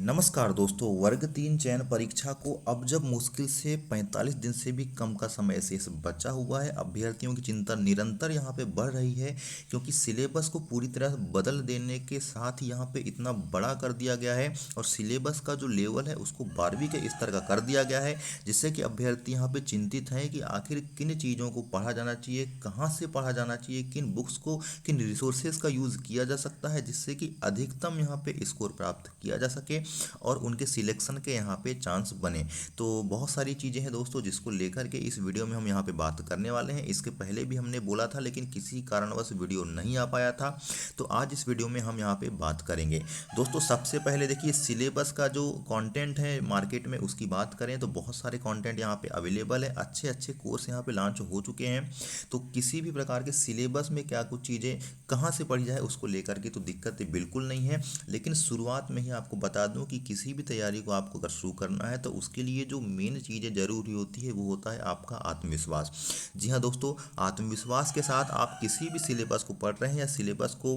नमस्कार दोस्तों। वर्ग 3 चयन परीक्षा को अब जब मुश्किल से 45 दिन से भी कम का समय शेष बचा हुआ है, अभ्यर्थियों की चिंता निरंतर यहाँ पे बढ़ रही है, क्योंकि सिलेबस को पूरी तरह बदल देने के साथ ही यहाँ पे इतना बड़ा कर दिया गया है और सिलेबस का जो लेवल है उसको 12वीं के स्तर का कर दिया गया है, जिससे कि अभ्यर्थी यहाँ पे चिंतित हैं कि आखिर किन चीज़ों को पढ़ा जाना चाहिए, कहाँ से पढ़ा जाना चाहिए, किन बुक्स को, किन रिसोर्सेज का यूज़ किया जा सकता है, जिससे कि अधिकतम यहाँ पे स्कोर प्राप्त किया जा सके और उनके सिलेक्शन के यहाँ पे चांस बने। तो बहुत सारी चीज़ें हैं दोस्तों जिसको लेकर के इस वीडियो में हम यहाँ पे बात करने वाले हैं। इसके पहले भी हमने बोला था लेकिन किसी कारणवश वीडियो नहीं आ पाया था, तो आज इस वीडियो में हम यहाँ पे बात करेंगे। दोस्तों सबसे पहले देखिए, सिलेबस का जो कंटेंट है मार्केट में उसकी बात करें तो बहुत सारे कंटेंट यहाँ पे अवेलेबल है, अच्छे अच्छे कोर्स यहाँ पे लॉन्च हो चुके हैं। तो किसी भी प्रकार के सिलेबस में क्या कुछ चीज़ें कहाँ से पढ़ी जाए उसको लेकर के तो दिक्कत बिल्कुल नहीं है। लेकिन शुरुआत में ही आपको बता दूं कि किसी भी तैयारी को आपको अगर शुरू करना है तो उसके लिए जो मेन चीज़ें ज़रूरी होती है वो होता है आपका आत्मविश्वास। जी हाँ दोस्तों, आत्मविश्वास के साथ आप किसी भी सिलेबस को पढ़ रहे हैं या सिलेबस को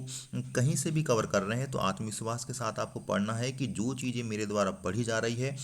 कहीं से भी कवर कर रहे हैं तो आत्मविश्वास के साथ आपको पढ़ना है कि जो चीज़ें मेरे द्वारा पढ़ी जा रही है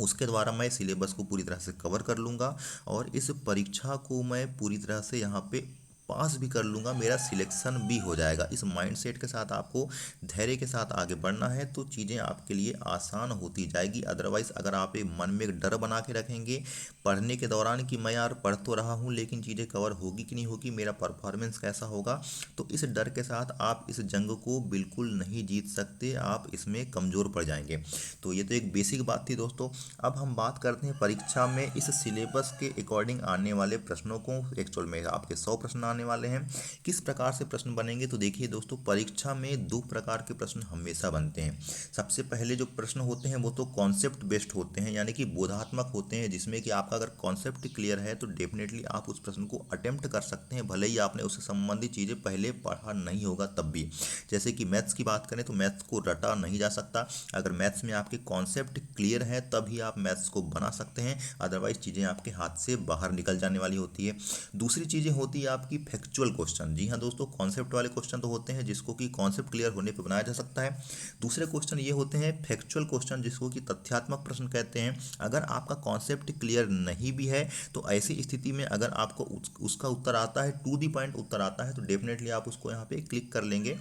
उसके द्वारा मैं सिलेबस को पूरी तरह से कवर कर लूँगा और इस परीक्षा को मैं पूरी तरह से यहाँ पे पास भी कर लूँगा, मेरा सिलेक्शन भी हो जाएगा। इस माइंडसेट के साथ आपको धैर्य के साथ आगे बढ़ना है तो चीज़ें आपके लिए आसान होती जाएगी। अदरवाइज़ अगर आप एक मन में एक डर बना के रखेंगे पढ़ने के दौरान कि मैं यार पढ़ तो रहा हूँ लेकिन चीज़ें कवर होगी कि नहीं होगी, मेरा परफॉर्मेंस कैसा होगा, तो इस डर के साथ आप इस जंग को बिल्कुल नहीं जीत सकते, आप इसमें कमज़ोर पड़ जाएंगे। तो ये तो एक बेसिक बात थी दोस्तों। अब हम बात करते हैं परीक्षा में इस सिलेबस के अकॉर्डिंग आने वाले प्रश्नों को। एक्चुअल में आपके 100 प्रश्न आने वाले हैं। किस प्रकार से प्रश्न बनेंगे तो देखिए दोस्तों, परीक्षा में दो प्रकार के प्रश्न हमेशा बनते हैं। सबसे पहले जो प्रश्न होते हैं वो तो कॉन्सेप्ट बेस्ड होते हैं, यानी कि बोधात्मक होते हैं, जिसमें कि आपका अगर कॉन्सेप्ट क्लियर है तो डेफिनेटली आप उस प्रश्न को अटेम्प्ट कर सकते हैं, भले ही आपने उससे संबंधित चीज़ें पहले पढ़ा नहीं होगा तब भी। जैसे कि मैथ्स की बात करें तो मैथ्स को रटा नहीं जा सकता, अगर मैथ्स में आपके कॉन्सेप्ट क्लियर है तभी आप मैथ्स को बना सकते हैं, अदरवाइज चीज़ें आपके हाथ से बाहर निकल जाने वाली होती है। दूसरी चीज़ें होती है आपकी फैक्चुअल क्वेश्चन। जी हाँ दोस्तों, कॉन्सेप्ट वाले क्वेश्चन तो होते हैं जिसको कि कॉन्सेप्ट क्लियर होने पर बनाया जा सकता है। दूसरे क्वेश्चन ये होते हैं फैक्चुअल क्वेश्चन, जिसको कि तथ्यात्मक प्रश्न कहते हैं। अगर आपका कॉन्सेप्ट क्लियर नहीं भी है तो ऐसी स्थिति में अगर आपको उसका उत्तर आता है, टू दी पॉइंट उत्तर आता है, तो डेफिनेटली आप उसको यहाँ पे क्लिक कर लेंगे,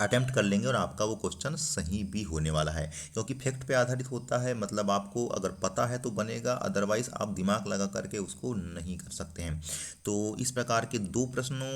अटेम्प्ट कर लेंगे और आपका वो क्वेश्चन सही भी होने वाला है, क्योंकि फैक्ट पे आधारित होता है। मतलब आपको अगर पता है तो बनेगा, अदरवाइज आप दिमाग लगा करके उसको नहीं कर सकते हैं। तो इस प्रकार के दो प्रश्नों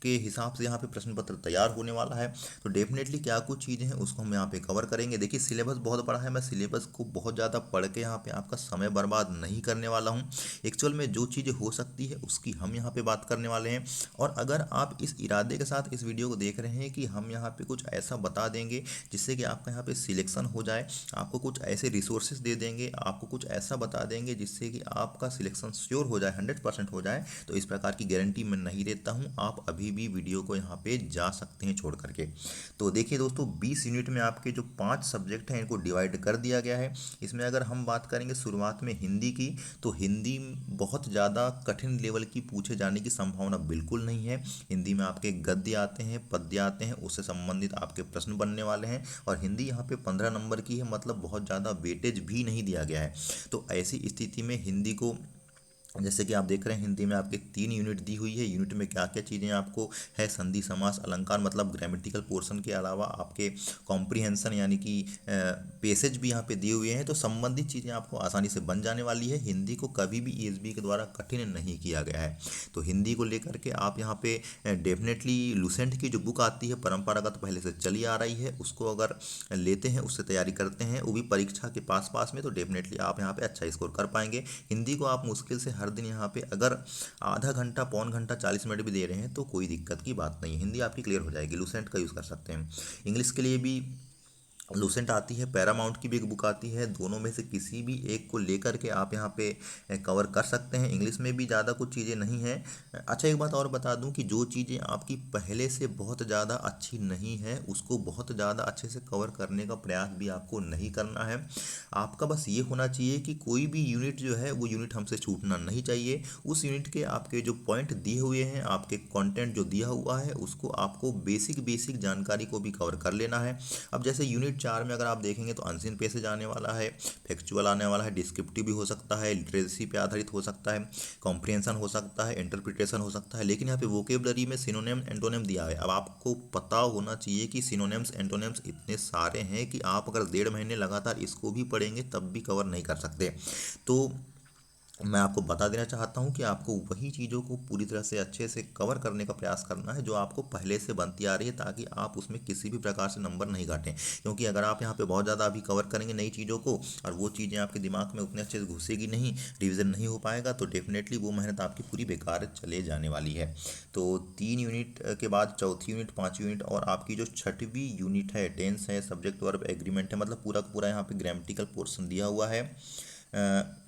के हिसाब से यहाँ पे प्रश्न पत्र तैयार होने वाला है। तो डेफिनेटली क्या कुछ चीज़ें हैं उसको हम यहाँ पे कवर करेंगे। देखिए सिलेबस बहुत बड़ा है, मैं सिलेबस को बहुत ज़्यादा पढ़ के यहाँ पे आपका समय बर्बाद नहीं करने वाला हूँ। एक्चुअल में जो चीज़ें हो सकती है उसकी हम यहाँ पे बात करने वाले हैं। और अगर आप इस इरादे के साथ इस वीडियो को देख रहे हैं कि हम यहाँ पे कुछ ऐसा बता देंगे जिससे कि आपका यहाँ पे सिलेक्शन हो जाए, आपको कुछ ऐसे रिसोर्सेज दे देंगे, आपको कुछ ऐसा बता देंगे जिससे कि आपका सिलेक्शन श्योर हो जाए, 100% हो जाए, तो इस प्रकार की गारंटी मैं नहीं देता हूँ। आप अभी भी वीडियो को यहाँ पे जा सकते हैं छोड़ करके। तो देखिए दोस्तों, 20 यूनिट में आपके जो 5 सब्जेक्ट हैं इनको डिवाइड कर दिया गया है। इसमें अगर हम बात करेंगे शुरुआत में हिंदी की, तो हिंदी बहुत ज़्यादा कठिन लेवल की पूछे जाने की संभावना बिल्कुल नहीं है। हिंदी में आपके गद्य आते हैं, पद्य आते हैं, उससे संबंधित आपके प्रश्न बनने वाले हैं। और हिंदी यहाँ पे 15 नंबर की है, मतलब बहुत ज़्यादा वेटेज भी नहीं दिया गया है। तो ऐसी स्थिति में हिंदी को, जैसे कि आप देख रहे हैं हिंदी में आपके 3 यूनिट दी हुई है। यूनिट में क्या क्या चीज़ें आपको है, संधि समास अलंकार, मतलब ग्रामेटिकल पोर्शन के अलावा आपके कॉम्प्रिहेंशन यानी कि पेसेज भी यहाँ पे दिए हुए हैं। तो संबंधित चीज़ें आपको आसानी से बन जाने वाली है। हिंदी को कभी भी ईएसबी के द्वारा कठिन नहीं किया गया है। तो हिंदी को लेकर के आप यहाँ पे डेफिनेटली लुसेंट की जो बुक आती है परंपरागत पहले से चली आ रही है, उसको अगर लेते हैं, उससे तैयारी करते हैं, वो भी परीक्षा के पास पास में, तो डेफिनेटली आप यहाँ पे अच्छा स्कोर कर पाएंगे। हिंदी को आप मुश्किल से हर दिन यहाँ पे अगर आधा घंटा, पौन घंटा, 40 मिनट भी दे रहे हैं तो कोई दिक्कत की बात नहीं है, हिंदी आपकी क्लियर हो जाएगी। लुसेंट का यूज़ कर सकते हैं। इंग्लिश के लिए भी लूसेंट आती है, पैरामाउंट की भी एक बुक आती है, दोनों में से किसी भी एक को लेकर के आप यहाँ पे कवर कर सकते हैं। इंग्लिश में भी ज़्यादा कुछ चीज़ें नहीं हैं। अच्छा एक बात और बता दूं कि जो चीज़ें आपकी पहले से बहुत ज़्यादा अच्छी नहीं है उसको बहुत ज़्यादा अच्छे से कवर करने का प्रयास भी आपको नहीं करना है। आपका बस ये होना चाहिए कि कोई भी यूनिट जो है वो यूनिट हमसे छूटना नहीं चाहिए। उस यूनिट के आपके जो पॉइंट दिए हुए हैं, आपके कंटेंट जो दिया हुआ है, उसको आपको बेसिक बेसिक जानकारी को भी कवर कर लेना है। अब जैसे यूनिट यूनिट 4 में अगर आप देखेंगे तो अनसीन पैसेज आने वाला है, फैक्चुअल आने वाला है, डिस्क्रिप्टिव भी हो सकता है, लिटरेसी पे आधारित हो सकता है, कॉम्प्रिहेंशन हो सकता है, इंटरप्रिटेशन हो सकता है। लेकिन यहाँ पे वोकेबलरी में सिनोनिम एंटोनिम दिया है। अब आपको पता होना चाहिए कि सिनोनिम्स एंटोनिम्स इतने सारे हैं कि आप अगर 1.5 महीने लगातार इसको भी पढ़ेंगे तब भी कवर नहीं कर सकते। तो मैं आपको बता देना चाहता हूँ कि आपको वही चीज़ों को पूरी तरह से अच्छे से कवर करने का प्रयास करना है जो आपको पहले से बनती आ रही है, ताकि आप उसमें किसी भी प्रकार से नंबर नहीं काटें। क्योंकि अगर आप यहाँ पे बहुत ज़्यादा अभी कवर करेंगे नई चीज़ों को और वो चीज़ें आपके दिमाग में उतने अच्छे से घुसेगी नहीं, रिवीजन नहीं हो पाएगा, तो डेफिनेटली वो मेहनत आपकी पूरी बेकार चले जाने वाली है। तो 3 यूनिट के बाद चौथी यूनिट, 5वीं यूनिट और आपकी जो 6वीं यूनिट है, टेंस है, सब्जेक्ट वर्ब एग्रीमेंट है, मतलब पूरा का पूरा यहाँ पे ग्रामेटिकल पोर्शन दिया हुआ है।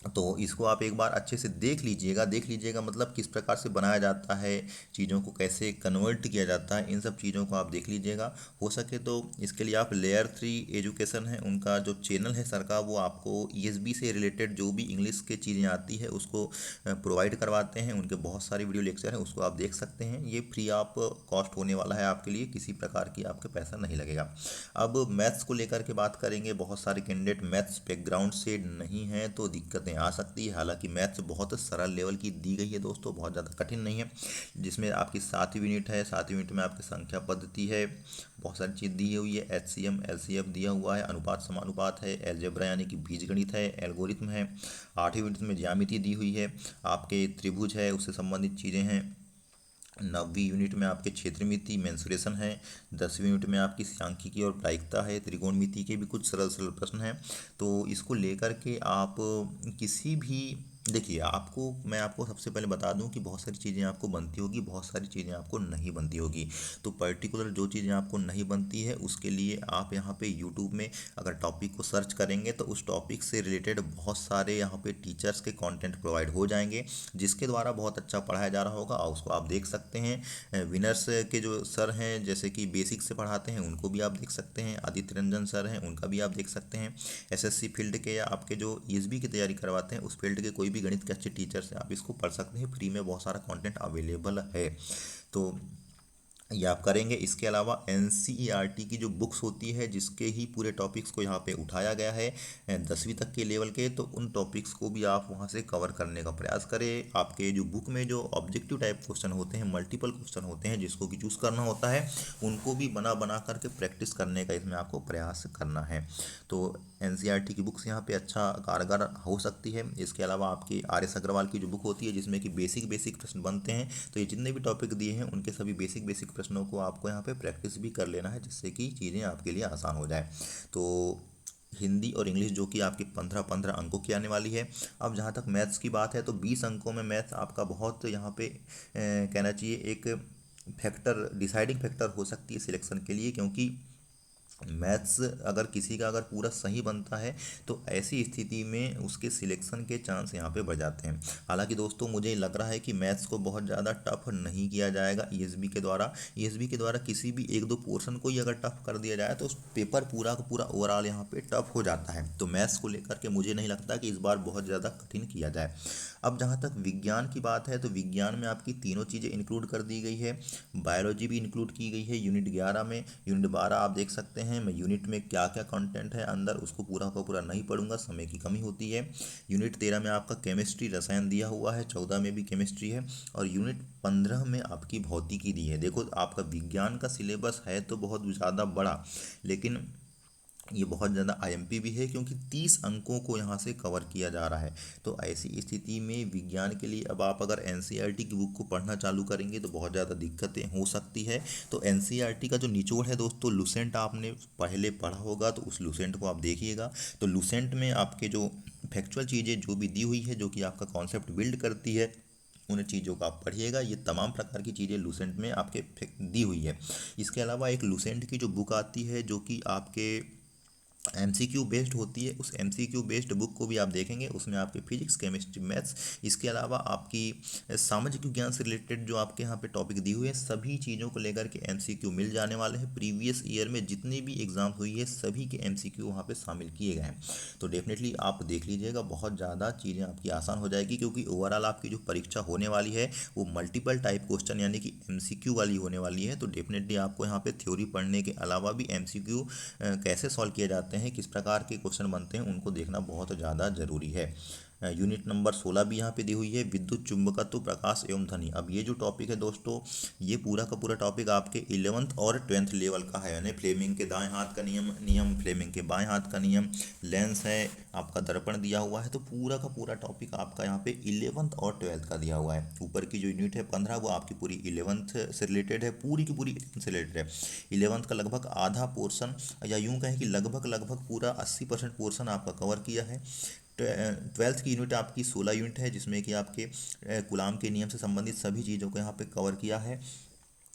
तो इसको आप एक बार अच्छे से देख लीजिएगा मतलब किस प्रकार से बनाया जाता है, चीज़ों को कैसे कन्वर्ट किया जाता है, इन सब चीज़ों को आप देख लीजिएगा। हो सके तो इसके लिए आप लेयर 3 एजुकेशन है, उनका जो चैनल है सर का, वो आपको ईएसबी से रिलेटेड जो भी इंग्लिश के चीज़ें आती है उसको प्रोवाइड करवाते हैं। उनके बहुत सारे वीडियो लेक्चर हैं, उसको आप देख सकते हैं। ये फ्री ऑफ कॉस्ट होने वाला है आपके लिए, किसी प्रकार की आपके पैसा नहीं लगेगा। अब मैथ्स को लेकर के बात करेंगे। बहुत सारे कैंडिडेट मैथ्स बैकग्राउंड से नहीं हैं तो दिक्कतें आ सकती है। हालांकि मैथ्स बहुत सरल लेवल की दी गई है दोस्तों, बहुत ज़्यादा कठिन नहीं है। जिसमें आपकी 7वीं यूनिट है, 7वीं यूनिट में आपकी संख्या पद्धति है, बहुत सारी चीज़ दी हुई है, एचसीएम एलसीएफ दिया हुआ है, अनुपात समानुपात है, एलजेब्रा यानी कि बीजगणित है, एल्गोरिथम है। 8वीं यूनिट में ज्यामिति दी हुई है, आपके त्रिभुज है, उससे संबंधित चीज़ें हैं। 9वीं यूनिट में आपके क्षेत्रमिति मेंसुरेशन है। 10वीं यूनिट में आपकी सांख्यिकी और प्रायिकता है, त्रिकोणमिति के भी कुछ सरल सरल प्रश्न हैं। तो इसको लेकर के आप किसी भी देखिए, आपको मैं आपको सबसे पहले बता दूं कि बहुत सारी चीज़ें आपको बनती होगी, बहुत सारी चीज़ें आपको नहीं बनती होगी। तो पर्टिकुलर जो चीज़ें आपको नहीं बनती है उसके लिए आप यहाँ पे यूट्यूब में अगर टॉपिक को सर्च करेंगे तो उस टॉपिक से रिलेटेड बहुत सारे यहाँ पे टीचर्स के कंटेंट प्रोवाइड हो जाएंगे, जिसके द्वारा बहुत अच्छा पढ़ाया जा रहा होगा और उसको आप देख सकते हैं। विनर्स के जो सर हैं, जैसे कि बेसिक से पढ़ाते हैं, उनको भी आप देख सकते हैं। आदित्य रंजन सर हैं, उनका भी आप देख सकते हैं। एसएससी फील्ड के या आपके जो ईएसबी की तैयारी करवाते हैं उस फील्ड के कोई भी गणित के अच्छे टीचर्स हैं, आप इसको पढ़ सकते हैं। फ्री में बहुत सारा कंटेंट अवेलेबल है, तो ये आप करेंगे। इसके अलावा एनसीईआरटी की जो बुक्स होती है, जिसके ही पूरे टॉपिक्स को यहाँ पे उठाया गया है 10वीं तक के लेवल के, तो उन टॉपिक्स को भी आप वहाँ से कवर करने का प्रयास करें। आपके जो बुक में जो ऑब्जेक्टिव टाइप क्वेश्चन होते हैं, मल्टीपल क्वेश्चन होते हैं जिसको कि चूज़ करना होता है, उनको भी बना बना करके प्रैक्टिस करने का इसमें आपको प्रयास करना है। तो एनसीईआरटी की बुक्स यहाँ पे अच्छा कारगर हो सकती है। इसके अलावा आपकी आर एस अग्रवाल की जो बुक होती है जिसमें कि बेसिक बेसिक प्रश्न बनते हैं, तो ये जितने भी टॉपिक दिए हैं उनके सभी बेसिक बेसिक प्रश्नों को आपको यहाँ पे प्रैक्टिस भी कर लेना है, जिससे कि चीज़ें आपके लिए आसान हो जाए। तो हिंदी और इंग्लिश जो कि आपकी 15-15 अंकों की आने वाली है। अब जहाँ तक मैथ्स की बात है तो 20 अंकों में मैथ्स आपका बहुत यहाँ पे कहना चाहिए एक फैक्टर, डिसाइडिंग फैक्टर हो सकती है सिलेक्शन के लिए, क्योंकि मैथ्स अगर किसी का अगर पूरा सही बनता है तो ऐसी स्थिति में उसके सिलेक्शन के चांस यहाँ पे बढ़ जाते हैं। हालांकि दोस्तों मुझे लग रहा है कि मैथ्स को बहुत ज़्यादा टफ नहीं किया जाएगा ईएसबी के द्वारा। ईएसबी के द्वारा किसी भी एक दो पोर्शन को ही अगर टफ कर दिया जाए तो उस पेपर पूरा का पूरा ओवरऑल यहाँ पे टफ हो जाता है। तो मैथ्स को लेकर के मुझे नहीं लगता कि इस बार बहुत ज़्यादा कठिन किया जाए। अब जहाँ तक विज्ञान की बात है तो विज्ञान में आपकी तीनों चीज़ें इंक्लूड कर दी गई है। बायोलॉजी भी इंक्लूड की गई है यूनिट 11 में। यूनिट 12 आप देख सकते हैं, मैं यूनिट में क्या क्या कंटेंट है अंदर उसको पूरा का पूरा नहीं पढ़ूंगा, समय की कमी होती है। यूनिट 13 में आपका केमिस्ट्री रसायन दिया हुआ है, 14 में भी केमिस्ट्री है, और यूनिट 15 में आपकी भौतिकी दी है। देखो आपका विज्ञान का सिलेबस है तो बहुत ज़्यादा बड़ा, लेकिन ये बहुत ज़्यादा आईएमपी भी है क्योंकि 30 अंकों को यहाँ से कवर किया जा रहा है। तो ऐसी स्थिति में विज्ञान के लिए अब आप अगर एनसीईआरटी की बुक को पढ़ना चालू करेंगे तो बहुत ज़्यादा दिक्कतें हो सकती है। तो एनसीईआरटी का जो निचोड़ है दोस्तों, लुसेंट आपने पहले पढ़ा होगा तो उस लुसेंट को आप देखिएगा। तो लुसेंट में आपके जो फैक्चुअल चीज़ें जो भी दी हुई है, जो कि आपका कॉन्सेप्ट बिल्ड करती है, उन चीज़ों को आप पढ़िएगा। ये तमाम प्रकार की चीज़ें लुसेंट में आपके दी हुई है। इसके अलावा एक लुसेंट की जो बुक आती है जो कि आपके एमसीक्यू बेस्ड होती है। उस एमसीक्यू बेस्ड बुक को भी आप देखेंगे, उसमें आपके फिजिक्स, केमिस्ट्री, मैथ्स, इसके अलावा आपकी सामाजिक विज्ञान से रिलेटेड जो आपके यहाँ पे टॉपिक दी हुई है, सभी चीज़ों को लेकर के एमसीक्यू मिल जाने वाले हैं। प्रीवियस ईयर में जितनी भी एग्ज़ाम हुई है सभी के एमसीक्यू वहाँ पे शामिल किए गए हैं। तो डेफिनेटली आप देख लीजिएगा, बहुत ज़्यादा चीज़ें आपकी आसान हो जाएगी, क्योंकि ओवरऑल आपकी जो परीक्षा होने वाली है वो मल्टीपल टाइप क्वेश्चन यानी कि एमसीक्यू वाली होने वाली है। तो डेफिनेटली आपको यहाँ पे थ्योरी पढ़ने के अलावा भी एमसीक्यू कैसे सॉल्व किए जाते हैं, किस प्रकार के क्वेश्चन बनते हैं, उनको देखना बहुत ज़्यादा ज़रूरी है। यूनिट नंबर 16 भी यहाँ पे दी हुई है, विद्युत चुंबकत्व, प्रकाश एवं ध्वनि। अब ये जो टॉपिक है दोस्तों, ये पूरा का पूरा टॉपिक आपके 11th और 12th लेवल का है, यानी फ्लेमिंग के दाएं हाथ का नियम, नियम फ्लेमिंग के बाएं हाथ का नियम, लेंस है, आपका दर्पण दिया हुआ है। तो पूरा का पूरा टॉपिक आपका यहाँ पे 11th और 12th का दिया हुआ है। ऊपर की जो यूनिट है 15, वो आपकी पूरी 11th से रिलेटेड है, पूरी की पूरी 11th से रिलेटेड है। 11th का लगभग आधा पोर्शन, या यूं कहें कि लगभग लगभग पूरा 80% पोर्शन आपका कवर किया है। 12th की यूनिट आपकी 16 यूनिट है, जिसमें कि आपके गुलाम के नियम से संबंधित सभी चीज़ों को यहाँ पे कवर किया है।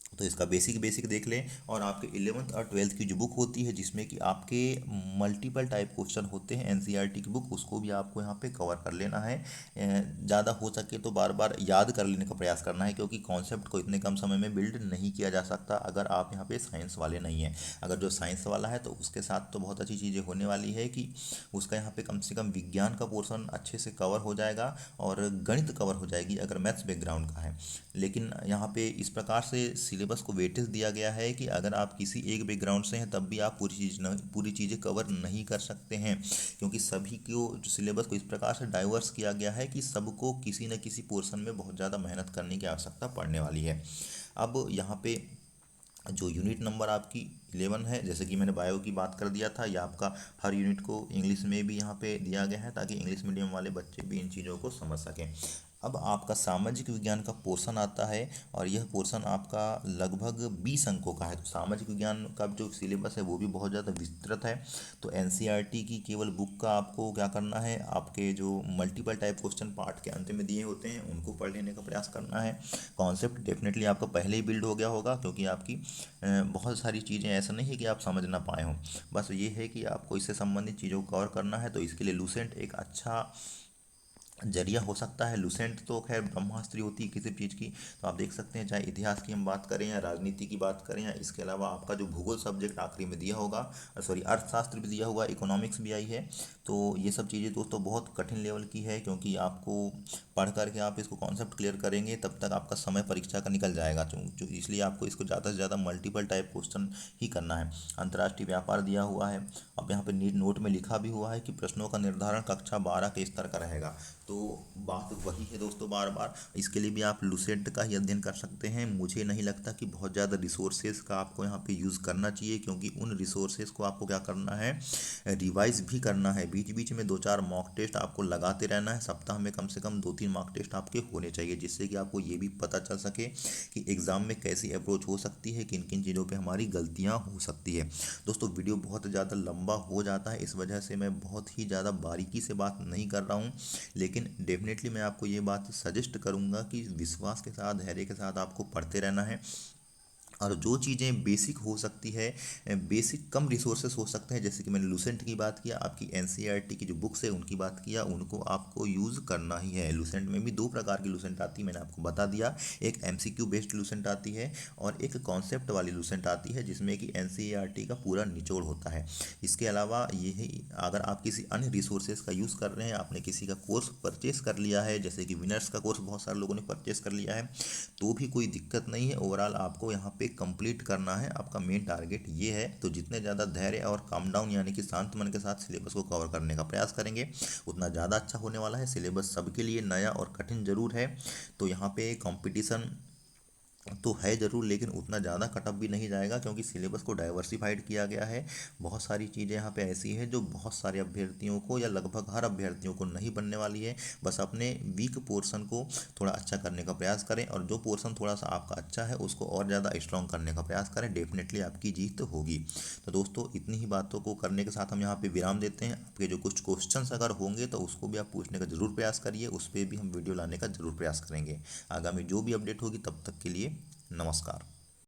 तो इसका बेसिक बेसिक देख लें। और आपके 11th और 12th की जो बुक होती है, जिसमें कि आपके मल्टीपल टाइप क्वेश्चन होते हैं, एनसीईआरटी की बुक, उसको भी आपको यहाँ पे कवर कर लेना है। ज़्यादा हो सके तो बार बार याद कर लेने का प्रयास करना है, क्योंकि कॉन्सेप्ट को इतने कम समय में बिल्ड नहीं किया जा सकता अगर आप यहाँ पे साइंस वाले नहीं हैं। अगर जो साइंस वाला है तो उसके साथ तो बहुत अच्छी चीज़ें होने वाली है कि उसका यहाँ पे कम से कम विज्ञान का पोर्शन अच्छे से कवर हो जाएगा और गणित कवर हो जाएगी अगर मैथ्स बैकग्राउंड का है। लेकिन यहाँ पे इस प्रकार से सिलेबस को वेटेज दिया गया है कि अगर आप किसी एक बैकग्राउंड से हैं तब भी आप पूरी चीज़ें कवर नहीं कर सकते हैं, क्योंकि सभी को जो सिलेबस को इस प्रकार से डाइवर्स किया गया है कि सबको किसी न किसी पोर्शन में बहुत ज़्यादा मेहनत करने की आवश्यकता पड़ने वाली है। अब यहाँ पे जो यूनिट नंबर आपकी 11 है, जैसे कि मैंने बायो की बात कर दिया था, या आपका हर यूनिट को इंग्लिश में भी यहाँ पे दिया गया है, ताकि इंग्लिश मीडियम वाले बच्चे भी इन चीज़ों को समझ सकें। अब आपका सामाजिक विज्ञान का पोर्शन आता है, और यह पोर्शन आपका लगभग 20 अंकों का है। तो सामाजिक विज्ञान का जो सिलेबस है वो भी बहुत ज़्यादा विस्तृत है। तो एनसीईआरटी की केवल बुक का आपको क्या करना है, आपके जो मल्टीपल टाइप क्वेश्चन पार्ट के अंत में दिए होते हैं उनको पढ़ लेने का प्रयास करना है। कॉन्सेप्ट डेफिनेटली आपका पहले ही बिल्ड हो गया होगा, क्योंकि आपकी बहुत सारी चीज़ें ऐसा नहीं है कि आप समझ ना पाए हों। बस ये है कि आपको इससे संबंधित चीज़ों को कवर करना है। तो इसके लिए लूसेंट एक अच्छा जरिया हो सकता है। लुसेंट तो खैर ब्रह्मास्त्र होती है किसी भी चीज़ की। तो आप देख सकते हैं, चाहे इतिहास की हम बात करें या राजनीति की बात करें, या इसके अलावा आपका जो भूगोल सब्जेक्ट आखिरी में दिया होगा, सॉरी अर्थशास्त्र भी दिया हुआ, इकोनॉमिक्स भी आई है। तो ये सब चीज़ें दोस्तों बहुत कठिन लेवल की है, क्योंकि आपको पढ़ करके आप इसको कॉन्सेप्ट क्लियर करेंगे तब तक आपका समय परीक्षा का निकल जाएगा। जो इसलिए आपको इसको ज़्यादा से ज़्यादा मल्टीपल टाइप क्वेश्चन ही करना है। अंतर्राष्ट्रीय व्यापार दिया हुआ है। अब यहाँ पे नीट नोट में लिखा भी हुआ है कि प्रश्नों का निर्धारण कक्षा 12 के स्तर का रहेगा। तो बात वही है दोस्तों, बार बार इसके लिए भी आप लुसेंट का ही अध्ययन कर सकते हैं। मुझे नहीं लगता कि बहुत ज़्यादा रिसोर्सेज का आपको यहाँ पे यूज़ करना चाहिए, क्योंकि उन रिसोर्सेज को आपको क्या करना है, रिवाइज भी करना है। बीच बीच में 2-4 मॉक टेस्ट आपको लगाते रहना है। सप्ताह में कम से कम 2-3 मॉक टेस्ट आपके होने चाहिए, जिससे कि आपको ये भी पता चल सके कि एग्ज़ाम में कैसी अप्रोच हो सकती है, किन किन चीज़ों पर हमारी गलतियाँ हो सकती है। दोस्तों वीडियो बहुत ज़्यादा लंबा हो जाता है, इस वजह से मैं बहुत ही ज़्यादा बारीकी से बात नहीं कर रहा हूँ, लेकिन डेफिनेटली मैं आपको ये बात सजेस्ट करूँगा कि विश्वास के साथ, धैर्य के साथ आपको पढ़ते रहना है। और जो चीज़ें बेसिक हो सकती है, बेसिक कम रिसोर्सेस हो सकते हैं, जैसे कि मैंने लुसेंट की बात किया, आपकी एनसीईआरटी की जो बुक्स है उनकी बात किया, उनको आपको यूज़ करना ही है। लुसेंट में भी 2 प्रकार की लुसेंट आती है, मैंने आपको बता दिया। एक एमसीक्यू बेस्ड लुसेंट आती है, और एक कॉन्सेप्ट वाली लुसेंट आती है, जिसमें कि एनसीईआरटी का पूरा निचोड़ होता है। इसके अलावा ये है, अगर आप किसी अन्य रिसोर्सेज का यूज़ कर रहे हैं, आपने किसी का कोर्स परचेस कर लिया है, जैसे कि विनर्स का कोर्स बहुत सारे लोगों ने परचेस कर लिया है, तो भी कोई दिक्कत नहीं है। ओवरऑल आपको यहाँ पे कंप्लीट करना है, आपका मेन टारगेट ये है। तो जितने ज़्यादा धैर्य और काम डाउन यानी कि शांत मन के साथ सिलेबस को कवर करने का प्रयास करेंगे, उतना ज़्यादा अच्छा होने वाला है। सिलेबस सबके लिए नया और कठिन जरूर है। तो यहाँ पे कंपटीशन तो है ज़रूर, लेकिन उतना ज़्यादा कटअप भी नहीं जाएगा, क्योंकि सिलेबस को डाइवर्सिफाइड किया गया है। बहुत सारी चीज़ें यहाँ पे ऐसी हैं जो बहुत सारे अभ्यर्थियों को, या लगभग हर अभ्यर्थियों को नहीं बनने वाली है। बस अपने वीक पोर्शन को थोड़ा अच्छा करने का प्रयास करें, और जो पोर्शन थोड़ा सा आपका अच्छा है उसको और ज़्यादा स्ट्रॉन्ग करने का प्रयास करें, डेफिनेटली आपकी जीत होगी। तो दोस्तों इतनी ही बातों को करने के साथ हम यहाँ पे विराम देते हैं। आपके जो कुछ क्वेश्चंस अगर होंगे तो उसको भी आप पूछने का ज़रूर प्रयास करिए, उस पर भी हम वीडियो लाने का ज़रूर प्रयास करेंगे। आगामी जो भी अपडेट होगी, तब तक के लिए नमस्कार।